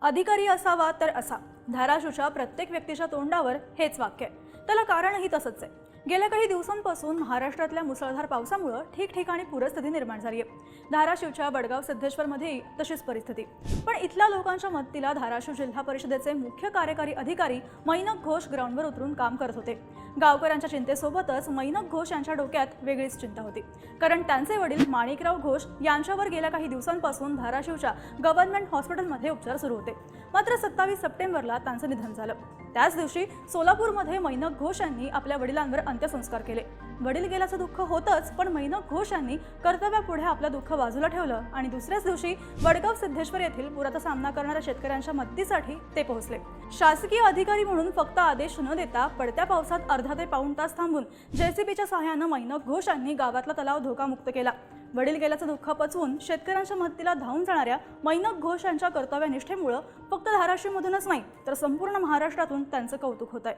अधिकारी असावा तर असा. धाराशिवच्या प्रत्येक व्यक्तीच्या तोंडावर हेच वाक्य आहे. त्याला कारणही तसंच आहे. गेल्या काही दिवसांपासून महाराष्ट्रातल्या मुसळधार पावसामुळे ठिकठिकाणी पूरस्थिती निर्माण झाली आहे. धाराशिवच्या बडगाव सिद्धेश्वरमध्येही तशीच परिस्थिती. पण इथल्या लोकांच्या मदतीला धाराशिव जिल्हा परिषदेचे मुख्य कार्यकारी अधिकारी मैनक घोष ग्राउंडवर उतरून काम करत होते. गावकऱ्यांच्या चिंतेसोबतच मैनक घोष यांच्या डोक्यात वेगळीच चिंता होती. कारण त्यांचे वडील माणिकराव घोष यांच्यावर गेल्या काही दिवसांपासून धाराशिवच्या गव्हर्नमेंट हॉस्पिटलमध्ये उपचार सुरू होते. मात्र 27 सप्टेंबरला त्यांचं निधन झालं. त्याच दिवशी सोलापूरमध्ये मैनक घोष यांनी आपल्या वडिलांवर अंत्यसंस्कार केले. वडील गेल्याचं दुःख होतंच, पण मैनक घोष यांनी कर्तव्यापुढे आपलं दुःख बाजूला ठेवलं आणि दुसऱ्याच दिवशी वडगाव सिद्धेश्वर येथील पुराचा सामना करणाऱ्या शेतकऱ्यांच्या मदतीसाठी ते पोहोचले. शासकीय अधिकारी म्हणून फक्त आदेश न देता पडत्या पावसात अर्धा ते पाऊण तास थांबून जेसीबीच्या सहाय्यानं मैनक घोष यांनी गावातला तलाव धोकामुक्त केला. वडील गेल्याचं दुःख पचवून शेतकऱ्यांच्या मदतीला धावून जाणाऱ्या मैनक घोष यांच्या कर्तव्यनिष्ठेमुळे फक्त धाराशिवमधूनच नाही तर संपूर्ण महाराष्ट्रातून त्यांचं कौतुक होत आहे.